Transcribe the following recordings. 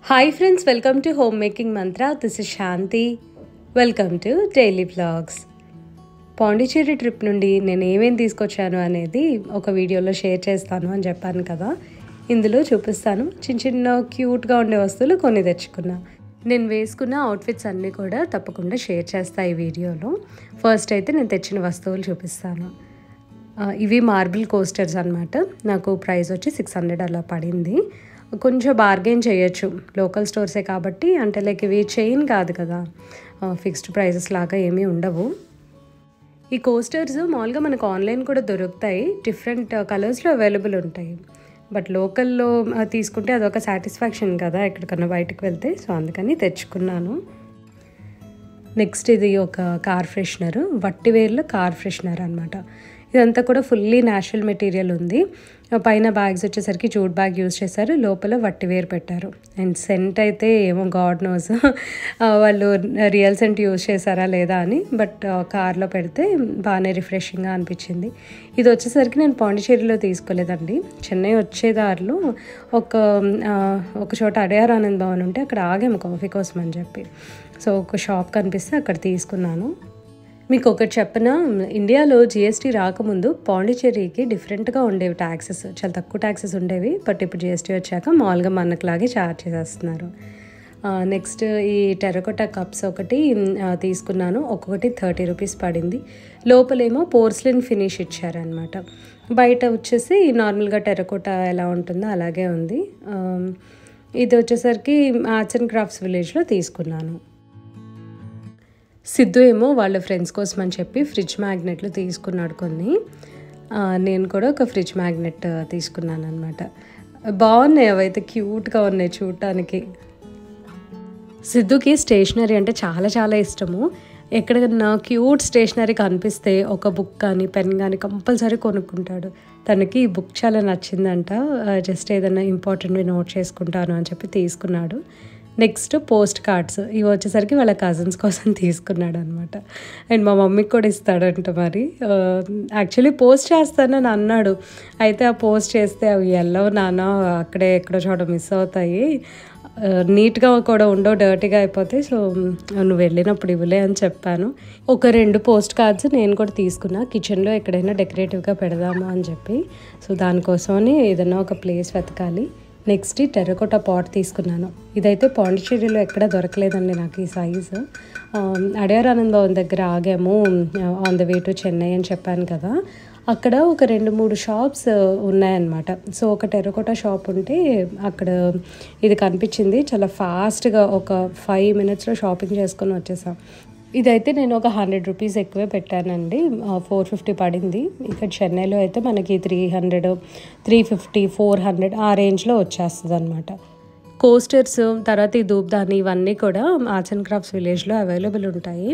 Hi friends, welcome to Homemaking Mantra. This is Shanti. Welcome to Daily Vlogs. Pondicherry trip నుండి నేను ఏమేమి తీసుకొచ్చాను అనేది ఒక వీడియోలో షేర్ చేస్తాను అని చెప్పాను కదా. ఇందులో చూపిస్తాను. చిన్న క్యూట్గా ఉండే వస్తువులు కొన్ని తెచ్చుకున్నా. నేను వేసుకున్న అవుట్ఫిట్స్ అన్నీ కూడా తప్పకుండా షేర్ చేస్తా ఈ వీడియోలో. ఫస్ట్ అయితే నేను తెచ్చిన వస్తువులు చూపిస్తాను. ఇవి మార్బుల్ కోస్టర్స్ అన్నమాట. నాకు ప్రైస్ వచ్చి 600 అలా పడింది. కొంచెం బార్గెన్ చేయొచ్చు, లోకల్ స్టోర్సే కాబట్టి. అంటే లైక్ ఇవి చైన్ కాదు కదా, ఫిక్స్డ్ ప్రైజెస్ లాగా ఏమీ ఉండవు. ఈ కోస్టర్స్ మామూలుగా మనకు ఆన్లైన్ కూడా దొరుకుతాయి, డిఫరెంట్ కలర్స్లో అవైలబుల్ ఉంటాయి. బట్ లోకల్లో తీసుకుంటే అదొక సాటిస్ఫాక్షన్ కదా ఎక్కడికన్నా బయటకు వెళ్తే. సో అందుకని తెచ్చుకున్నాను. నెక్స్ట్ ఇది ఒక కార్ ఫ్రెషనర్, వట్టివేర్లో కార్ ఫ్రెషనర్ అనమాట. ఇదంతా కూడా ఫుల్లీ న్యాచురల్ మెటీరియల్ ఉంది. పైన బ్యాగ్స్ వచ్చేసరికి జూట్ బ్యాగ్ యూజ్ చేశారు, లోపల వట్టివేర్ పెట్టారు. అండ్ సెంట్ అయితే ఏమో గాడ్ నోస్ వాళ్ళు రియల్ సెంట్ యూజ్ చేశారా లేదా అని. బట్ కార్లో పెడితే బాగానే రిఫ్రెషింగ్గా అనిపించింది. ఇది వచ్చేసరికి నేను పాండిచేరిలో తీసుకోలేదండి. చెన్నై వచ్చే దారిలో ఒక చోట అడయార్ ఆనంద్ భవన్ ఉంటే అక్కడ ఆగాము కాఫీ కోసం అని చెప్పి. సో ఒక షాప్ కనిపిస్తే అక్కడ తీసుకున్నాను. మీకు ఒకటి చెప్పిన, ఇండియాలో జిఎస్టీ రాకముందు పాండిచేరికి డిఫరెంట్గా ఉండేవి ట్యాక్సెస్, చాలా తక్కువ ట్యాక్సెస్ ఉండేవి. బట్ ఇప్పుడు జిఎస్టీ వచ్చాక మామూలుగా మనకులాగే ఛార్జ్ చేసేస్తున్నారు. నెక్స్ట్ ఈ టెర్రకోటా కప్స్ ఒకటి తీసుకున్నాను. ఒక్కొక్కటి 30 రూపీస్ పడింది. లోపలేమో పోర్సిలిన్ ఫినిష్ ఇచ్చారనమాట. బయట వచ్చేసి నార్మల్గా టెర్రకోటా ఎలా ఉంటుందో అలాగే ఉంది. ఇది వచ్చేసరికి ఆర్ట్స్ అండ్ క్రాఫ్ట్స్ విలేజ్లో తీసుకున్నాను. సిద్ధు ఏమో వాళ్ళ ఫ్రెండ్స్ కోసం అని చెప్పి ఫ్రిడ్జ్ మ్యాగ్నెట్లు తీసుకున్నాడు కొన్ని. నేను కూడా ఒక ఫ్రిడ్జ్ మ్యాగ్నెట్ తీసుకున్నాను అనమాట. బాగున్నాయి, అవైతే క్యూట్గా ఉన్నాయి చూడటానికి. సిద్ధుకి స్టేషనరీ అంటే చాలా చాలా ఇష్టము. ఎక్కడన్నా క్యూట్ స్టేషనరీ కనిపిస్తే ఒక బుక్ కానీ పెన్ కానీ కంపల్సరీ కొనుక్కుంటాడు. తనకి ఈ బుక్ చాలా నచ్చిందంట. జస్ట్ ఏదైనా ఇంపార్టెంట్వి నోట్ చేసుకుంటాను అని చెప్పి తీసుకున్నాడు. నెక్స్ట్ పోస్ట్ కార్డ్స్, ఇవి వచ్చేసరికి వాళ్ళ కజిన్స్ కోసం తీసుకున్నాడు అనమాట. అండ్ మా మమ్మీకి కూడా ఇస్తాడంట. మరి యాక్చువల్లీ పోస్ట్ చేస్తానని అన్నాడు. అయితే ఆ పోస్ట్ చేస్తే అవి వెళ్ళవు నాన్న, అక్కడే ఎక్కడో చోట మిస్ అవుతాయి, నీట్గా కూడా ఉండవు, డర్టీగా అయిపోతాయి. సో నువ్వు వెళ్ళినప్పుడు ఇవ్వలే అని చెప్పాను. ఒక 2 పోస్ట్ కార్డ్స్ నేను కూడా తీసుకున్నా, కిచెన్లో ఎక్కడైనా డెకరేటివ్గా పెడదాము అని చెప్పి. సో దానికోసమని ఏదైనా ఒక ప్లేస్ వెతకాలి. నెక్స్ట్ ఈ టెర్రకోటా పాట్ తీసుకున్నాను. ఇదైతే పాండిచేరిలో ఎక్కడ దొరకలేదండి నాకు ఈ సైజు. అడయార్ ఆనంద్ భవన్ దగ్గర ఆగాము on the way to Chennai అని చెప్పాను కదా. అక్కడ ఒక 2-3 షాప్స్ ఉన్నాయన్నమాట. సో ఒక టెర్రకోటా షాప్ ఉంటే అక్కడ ఇది కనిపించింది. చాలా ఫాస్ట్గా ఒక 5 మినిట్స్లో షాపింగ్ చేసుకొని వచ్చేసాం. ఇదైతే నేను ఒక 100 రూపీస్ ఎక్కువే పెట్టానండి, 450 పడింది. ఇక్కడ చెన్నైలో అయితే మనకి 300, 350, 400 ఆ రేంజ్లో వచ్చేస్తుంది అనమాట. కోస్టర్స్, తర్వాత ఈ ధూప్దాని, ఇవన్నీ కూడా ఆర్ట్స్ అండ్ క్రాఫ్ట్స్ విలేజ్లో అవైలబుల్ ఉంటాయి.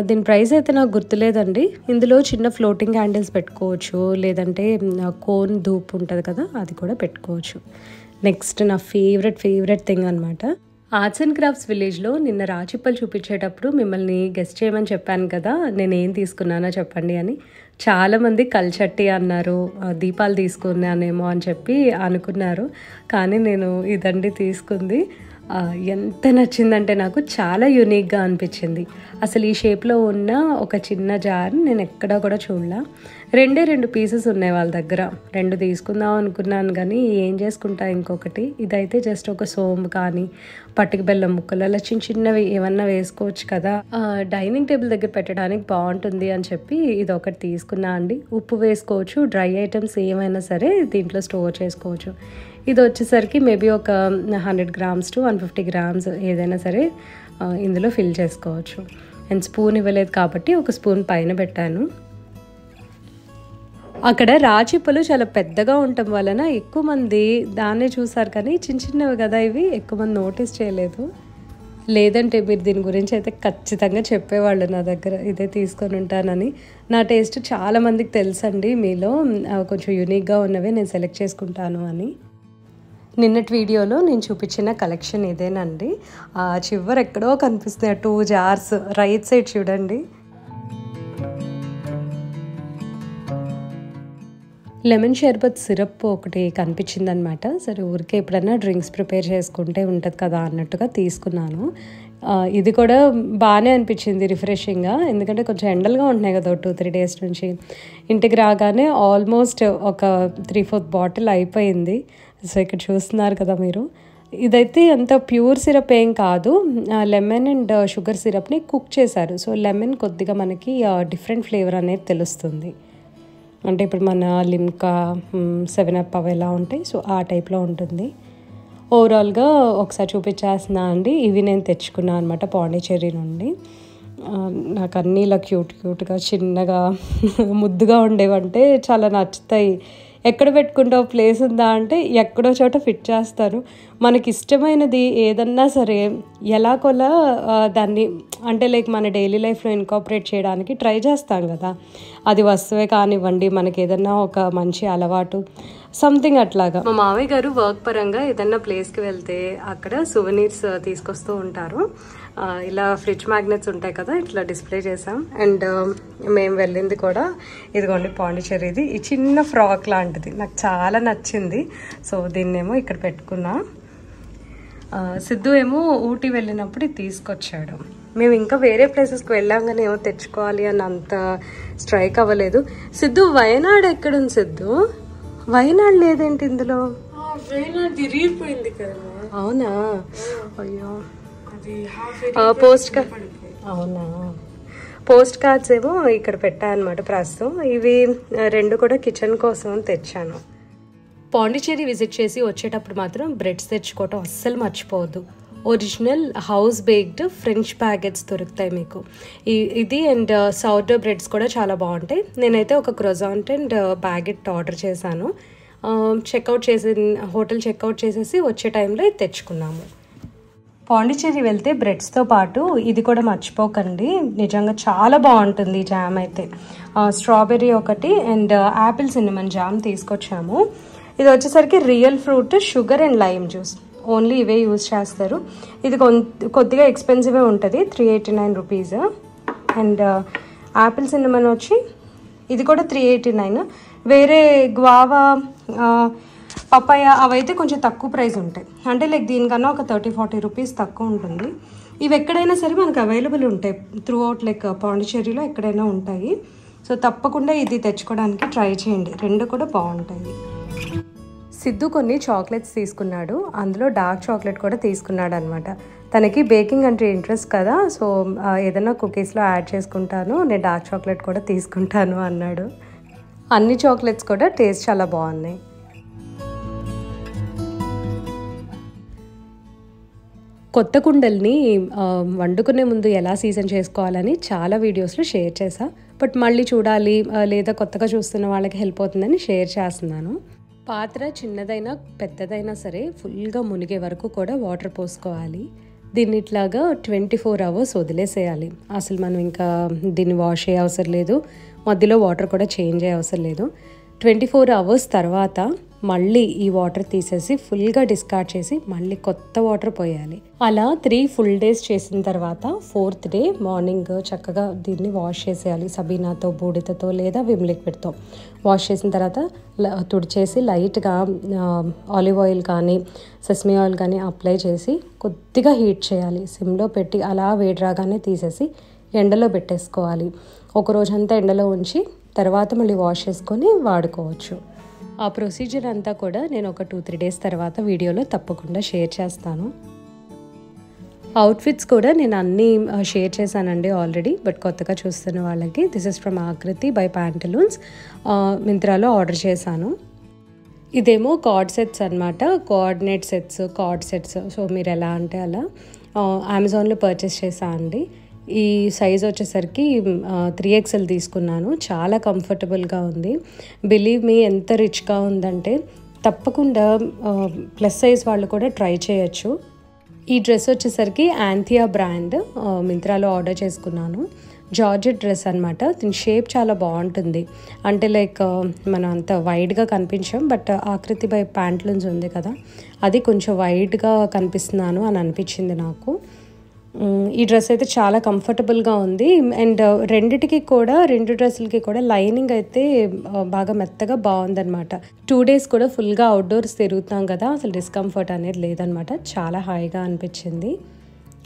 దీని ప్రైస్ అయితే నాకు గుర్తులేదండి. ఇందులో చిన్న ఫ్లోటింగ్ హ్యాండిల్స్ పెట్టుకోవచ్చు, లేదంటే కోన్ ధూప్ ఉంటుంది కదా అది కూడా పెట్టుకోవచ్చు. నెక్స్ట్ నా ఫేవరెట్ థింగ్ అనమాట, ఆర్ట్స్ అండ్ క్రాఫ్ట్స్ విలేజ్లో నిన్న రాచిప్పలు చూపించేటప్పుడు మిమ్మల్ని గెస్ట్ చేయమని చెప్పాను కదా, నేను ఏం తీసుకున్నానో చెప్పండి అని. చాలామంది కల్చట్టి అన్నారు, దీపాలు తీసుకున్నానేమో అని చెప్పి అనుకున్నారు. కానీ నేను ఇదండి తీసుకుంది. ఎంత నచ్చిందంటే నాకు చాలా యూనిక్గా అనిపించింది. అసలు ఈ షేప్లో ఉన్న ఒక చిన్న జార్ నేను ఎక్కడా కూడా చూడలా. 2 పీసెస్ ఉన్నాయి వాళ్ళ దగ్గర. 2 తీసుకుందాం అనుకున్నాను కానీ ఏం చేసుకుంటా ఇంకొకటి. ఇదైతే జస్ట్ ఒక సోంబు కానీ పట్టుక బెల్లం ముక్కలు అలా చిన్నవి ఏమన్నా వేసుకోవచ్చు కదా, డైనింగ్ టేబుల్ దగ్గర పెట్టడానికి బాగుంటుంది అని చెప్పి ఇది ఒకటి తీసుకున్నా అండి. ఉప్పు వేసుకోవచ్చు, డ్రై ఐటమ్స్ ఏమైనా సరే దీంట్లో స్టోర్ చేసుకోవచ్చు. ఇది వచ్చేసరికి మేబీ ఒక 100 grams to 150 grams ఏదైనా సరే ఇందులో ఫిల్ చేసుకోవచ్చు. అండ్ స్పూన్ ఇవ్వలేదు కాబట్టి ఒక స్పూన్ పైన పెట్టాను. అక్కడ రాచిప్పలు చాలా పెద్దగా ఉండటం వలన ఎక్కువ మంది దాన్నే చూసారు, కానీ చిన్నవి కదా ఇవి, ఎక్కువ మంది నోటీస్ చేయలేదు. లేదంటే మీరు దీని గురించి అయితే ఖచ్చితంగా చెప్పేవాళ్ళు నా దగ్గర, ఇదే తీసుకొని ఉంటానని. నా టేస్ట్ చాలామందికి తెలుసండి, మీలో కొంచెం యూనిక్గా ఉన్నవే నేను సెలెక్ట్ చేసుకుంటాను అని. నిన్నటి వీడియోలో నేను చూపించిన కలెక్షన్ ఇదేనండి. చివరి ఎక్కడో కనిపిస్తున్నాయి 2 jars, రైట్ సైడ్ చూడండి. లెమన్ షర్బత్ సిరప్ ఒకటి కనిపించిందనమాట. సరే ఊరికే ఎప్పుడైనా డ్రింక్స్ ప్రిపేర్ చేసుకుంటే ఉంటుంది కదా అన్నట్టుగా తీసుకున్నాను. ఇది కూడా బాగానే అనిపించింది రిఫ్రెషింగ్గా, ఎందుకంటే కొంచెం ఎండలుగా ఉంటున్నాయి కదా 2-3 డేస్ నుంచి. ఇంటికి రాగానే ఆల్మోస్ట్ ఒక 3/4 బాటిల్ అయిపోయింది. సో ఇక్కడ చూస్తున్నారు కదా మీరు. ఇదైతే అంత ప్యూర్ సిరప్ ఏం కాదు, లెమన్ అండ్ షుగర్ సిరప్ని కుక్ చేశారు. సో లెమన్ కొద్దిగా మనకి డిఫరెంట్ ఫ్లేవర్ అనేది తెలుస్తుంది. అంటే ఇప్పుడు మన లిమ్కా, 7up అవి ఎలా ఉంటాయి, సో ఆ టైప్లో ఉంటుంది. ఓవరాల్గా ఒకసారి చూపించేస్తున్నా అండి. ఇవి నేను తెచ్చుకున్నాను అనమాట పాండిచ్చేరి నుండి. నాకు అన్నీ ఇలా క్యూట్గా చిన్నగా ముద్దుగా ఉండేవంటే చాలా నచ్చుతాయి. ఎక్కడ పెట్టుకుంటావు ప్లేస్ ఉందా అంటే ఎక్కడో చోట ఫిట్ చేస్తారు. మనకి ఇష్టమైనది ఏదన్నా సరే ఎలాగోలా దాన్ని అంటే లైక్ మన డైలీ లైఫ్లో ఇన్కార్పొరేట్ చేయడానికి ట్రై చేస్తాం కదా. అది వస్తువే కానివ్వండి, మనకి ఏదన్నా ఒక మంచి అలవాటు సంథింగ్ అట్లాగా. మా మావయ్య గారు వర్క్ పరంగా ఏదన్నా ప్లేస్కి వెళ్తే అక్కడ సువెనీర్స్ తీసుకొస్తూ ఉంటారు. ఇలా ఫ్రిడ్జ్ మ్యాగ్నెట్స్ ఉంటాయి కదా, ఇట్లా డిస్ప్లే చేసాం. అండ్ మేము వెళ్ళింది కూడా ఇదిగోండి పాండిచ్చేరిది. ఈ చిన్న ఫ్రాక్ లాంటిది నాకు చాలా నచ్చింది. సో దీన్నేమో ఇక్కడ పెట్టుకున్నా. సిద్ధు ఏమో ఊటీ వెళ్ళినప్పుడు ఇది తీసుకొచ్చాడు. మేము ఇంకా వేరే ప్లేసెస్కి వెళ్ళాం ఏమో తెచ్చుకోవాలి అని అంత స్ట్రైక్ అవ్వలేదు. సిద్ధు వయనాడ్ ఎక్కడుంది సిద్ధు? వయనాడ్ లేదేంటి ఇందులో? తిరిగిపోయింది కదా. అవునా? అయ్యో. Post card. అవునా? పోస్ట్ కార్డ్స్ ఏమో ఇక్కడ పెట్టాను అనమాట ప్రస్తుతం. ఇవి 2 కూడా కిచెన్ కోసం తెచ్చాను. పాండిచ్చేరి విజిట్ చేసి వచ్చేటప్పుడు మాత్రం బ్రెడ్స్ తెచ్చుకోవటం అస్సలు మర్చిపోవద్దు. Original house baked French baguettes దొరుకుతాయి మీకు. ఇది అండ్ సౌర్డో బ్రెడ్స్ కూడా చాలా బాగుంటాయి. నేనైతే ఒక క్రోజాంట్ అండ్ బ్యాగెట్ ఆర్డర్ చేశాను. హోటల్ చెక్అవుట్ చేసేసి వచ్చే టైంలో ఇది తెచ్చుకున్నాము. పాండిచ్చేరి వెళ్తే బ్రెడ్స్తో పాటు ఇది కూడా మర్చిపోకండి, నిజంగా చాలా బాగుంటుంది ఈ జామ్ అయితే. స్ట్రాబెర్రీ ఒకటి అండ్ యాపిల్ సిన్నమన్ జామ్ తీసుకొచ్చాము. ఇది వచ్చేసరికి real fruit, sugar and lime juice, only ఇవే యూజ్ చేస్తారు. ఇది కొద్దిగా ఎక్స్పెన్సివే ఉంటుంది, 389 రూపీస్. అండ్ యాపిల్ సిన్నమన్ వచ్చి ఇది కూడా 389. వేరే గ్వావా, పపాయ అవైతే కొంచెం తక్కువ ప్రైస్ ఉంటాయి. అంటే లైక్ దీనికన్నా ఒక 30-40 రూపీస్ తక్కువ ఉంటుంది. ఇవి ఎక్కడైనా సరే మనకు అవైలబుల్ ఉంటాయి త్రూ అవుట్ లైక్ పాండిచ్చేరిలో ఎక్కడైనా ఉంటాయి. సో తప్పకుండా ఇది తెచ్చుకోవడానికి ట్రై చేయండి, 2 కూడా బాగుంటాయి. సిద్ధు కొన్ని చాక్లెట్స్ తీసుకున్నాడు, అందులో డార్క్ చాక్లెట్ కూడా తీసుకున్నాడు అనమాట. తనకి బేకింగ్ అంటే ఇంట్రెస్ట్ కదా, సో ఏదైనా కుకీస్లో యాడ్ చేసుకుంటాను, నేను డార్క్ చాక్లెట్ కూడా తీసుకుంటాను అన్నాడు. అన్ని చాక్లెట్స్ కూడా టేస్ట్ చాలా బాగున్నాయి. కొత్త కుండల్ని వండుకునే ముందు ఎలా సీజన్ చేసుకోవాలని చాలా వీడియోస్లో షేర్ చేసా. బట్ మళ్ళీ చూడాలి లేదా కొత్తగా చూస్తున్న వాళ్ళకి హెల్ప్ అవుతుందని షేర్ చేస్తున్నాను. పాత్ర చిన్నదైనా పెద్దదైనా సరే ఫుల్గా మునిగే వరకు కూడా వాటర్ పోసుకోవాలి. దీన్ని ఇట్లాగా 24 అవర్స్ వదిలేసేయాలి. అసలు మనం ఇంకా దీన్ని వాష్ అయ్యే అవసరం లేదు, మధ్యలో వాటర్ కూడా చేంజ్ అయ్యే అవసరం లేదు. 24 అవర్స్ తర్వాత మళ్ళీ ఈ వాటర్ తీసేసి ఫుల్గా డిస్కార్డ్ చేసి మళ్ళీ కొత్త వాటర్ పోయాలి. అలా 3 ఫుల్ డేస్ చేసిన తర్వాత 4th డే మార్నింగ్ చక్కగా దీన్ని వాష్ చేసేయాలి. సబీనాతో, బూడిదతో లేదా విమ్ లిక్విడ్తో వాష్ చేసిన తర్వాత తుడిచేసి లైట్గా ఆలివ్ ఆయిల్ కానీ సెసమీ ఆయిల్ కానీ అప్లై చేసి కొద్దిగా హీట్ చేయాలి. సిమ్లో పెట్టి అలా వేడి రాగానే తీసేసి ఎండలో పెట్టేసుకోవాలి. ఒక రోజంతా ఎండలో ఉంచి తర్వాత మళ్ళీ వాష్ చేసుకొని వాడుకోవచ్చు. ఆ ప్రొసీజర్ అంతా కూడా నేను ఒక 2-3 డేస్ తర్వాత వీడియోలో తప్పకుండా షేర్ చేస్తాను. అవుట్ఫిట్స్ కూడా నేను అన్నీ షేర్ చేశానండి ఆల్రెడీ, బట్ కొత్తగా చూస్తున్న వాళ్ళకి దిస్ ఇస్ ఫ్రమ్ ఆకృతి బై ప్యాంటలూన్స్. మింత్రాలో ఆర్డర్ చేశాను. ఇదేమో కార్డ్ సెట్స్ అనమాట, coordinate sets, card sets. So మీరు ఎలా అంటే అలా అమెజాన్లో పర్చేస్ చేశా అండి. ఈ సైజ్ వచ్చేసరికి 3XL తీసుకున్నాను. చాలా కంఫర్టబుల్గా ఉంది. బిలీవ్ మీ ఎంత రిచ్గా ఉందంటే తప్పకుండా ప్లస్ సైజ్ వాళ్ళు కూడా ట్రై చేయొచ్చు. ఈ డ్రెస్ వచ్చేసరికి యాంథియా బ్రాండ్, మింత్రాలో ఆర్డర్ చేసుకున్నాను. జార్జెట్ డ్రెస్ అనమాట. దీని షేప్ చాలా బాగుంటుంది. అంటే లైక్ మనం అంత వైడ్గా కనిపించాం, బట్ ఆకృతి బై ప్యాంట్లూన్స్ ఉంది కదా, అది కొంచెం వైడ్గా కనిపిస్తున్నాను అని అనిపించింది నాకు. ఈ డ్రెస్ అయితే చాలా కంఫర్టబుల్గా ఉంది. అండ్ రెండు డ్రెస్సులకి కూడా లైనింగ్ అయితే బాగా మెత్తగా బాగుందనమాట. 2 days కూడా ఫుల్గా అవుట్డోర్స్ తిరుగుతాం కదా, అసలు డిస్కంఫర్ట్ అనేది లేదనమాట. చాలా హాయిగా అనిపించింది.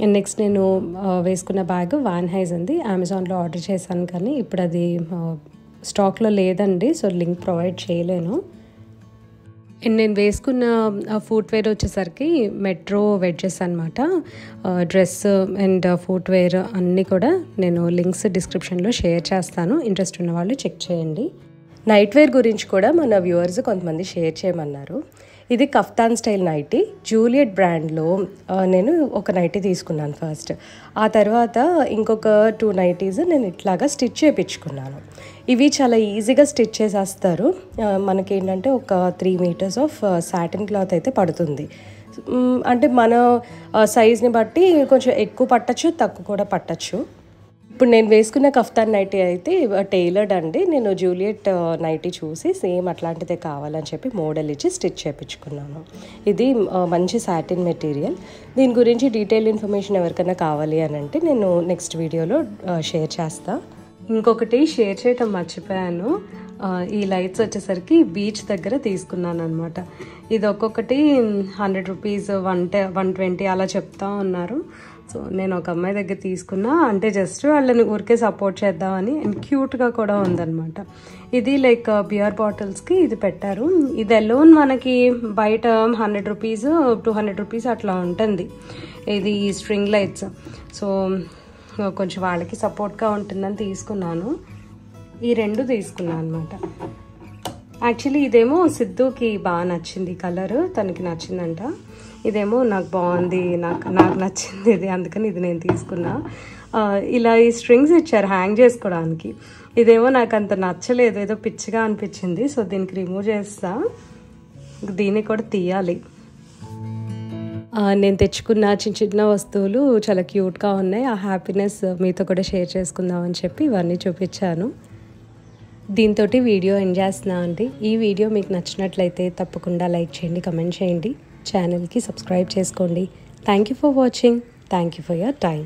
అండ్ నెక్స్ట్ నేను వేసుకున్న బ్యాగ్ వాన్ హైజ్ ఉంది. అమెజాన్లో ఆర్డర్ చేశాను కానీ ఇప్పుడు అది స్టాక్లో లేదండి, సో లింక్ ప్రొవైడ్ చేయలేను. అండ్ నేను వేసుకున్న ఫుట్వేర్ వచ్చేసరికి మెట్రో వెడ్జెస్ అనమాట. డ్రెస్ అండ్ ఫుట్వేర్ అన్నీ కూడా నేను లింక్స్ డిస్క్రిప్షన్లో షేర్ చేస్తాను, ఇంట్రెస్ట్ ఉన్న వాళ్ళు చెక్ చేయండి. నైట్ వేర్ గురించి కూడా మన వ్యూవర్స్ కొంతమంది షేర్ చేయమన్నారు. ఇది కఫ్తాన్ స్టైల్ నైటీ, జూలియట్ బ్రాండ్లో నేను ఒక నైటీ తీసుకున్నాను ఫస్ట్. ఆ తర్వాత ఇంకొక 2 నైటీస్ నేను ఇట్లాగా స్టిచ్ చేయించుకున్నాను. ఇవి చాలా ఈజీగా స్టిచ్ చేసేస్తారు. మనకేంటంటే ఒక 3 meters ఆఫ్ సాటిన్ క్లాత్ అయితే పడుతుంది. అంటే మన సైజ్ని బట్టి కొంచెం ఎక్కువ పట్టచ్చు, తక్కువ కూడా పట్టచ్చు. ఇప్పుడు నేను వేసుకున్న కఫ్తాన్ నైటీ అయితే టైలర్డ్ అండి. నేను జూలియట్ నైటీ చూసి సేమ్ అట్లాంటిదే కావాలని చెప్పి మోడల్ ఇచ్చి స్టిచ్ చేయించుకున్నాను. ఇది మంచి సాటిన్ మెటీరియల్. దీని గురించి డీటెయిల్ ఇన్ఫర్మేషన్ ఎవరికైనా కావాలి అని అంటే నేను నెక్స్ట్ వీడియోలో షేర్ చేస్తాను. ఇంకొకటి షేర్ చేయటం మర్చిపోయాను. ఈ లైట్స్ వచ్చేసరికి బీచ్ దగ్గర తీసుకున్నాను అనమాట. ఇది ఒక్కొక్కటి 100 rupees, 120 అలా చెప్తా ఉన్నారు. సో నేను ఒక అమ్మాయి దగ్గర తీసుకున్నా, అంటే జస్ట్ వాళ్ళని ఊరికే సపోర్ట్ చేద్దామని. అండ్ క్యూట్గా కూడా ఉందన్నమాట. ఇది లైక్ బియర్ బాటిల్స్కి ఇది పెట్టారు. ఇది అలోన్ మనకి బయట 100 rupees, 200 rupees అట్లా ఉంటుంది ఇది స్ట్రింగ్ లైట్స్. సో కొంచెం వాళ్ళకి సపోర్ట్గా ఉంటుందని తీసుకున్నాను. ఈ 2 తీసుకున్నాను అనమాట. యాక్చువల్లీ ఇదేమో సిద్ధుకి బాగా నచ్చింది కలర్, తనకి నచ్చిందంట. ఇదేమో నాకు బాగుంది, నాకు నచ్చింది ఇది, అందుకని ఇది నేను తీసుకున్నా. ఇలా ఈ స్ట్రింగ్స్ ఇచ్చారు హ్యాంగ్ చేసుకోవడానికి. ఇదేమో నాకు అంత నచ్చలేదు, ఏదో పిచ్చిగా అనిపించింది. సో దీనికి రిమూవ్ చేస్తా, దీన్ని కూడా తీయాలి. నేను తెచ్చుకున్న చిన్న వస్తువులు చాలా క్యూట్గా ఉన్నాయి. ఆ హ్యాపీనెస్ మీతో కూడా షేర్ చేసుకుందామని చెప్పి ఇవన్నీ చూపించాను. దీంతో వీడియో ఎండ్ చేస్తున్నా అండి. ఈ వీడియో మీకు నచ్చినట్లయితే తప్పకుండా లైక్ చేయండి, కమెంట్ చేయండి, ఛానల్కి సబ్స్క్రైబ్ చేసుకోండి. Thank you for watching. Thank you for your time.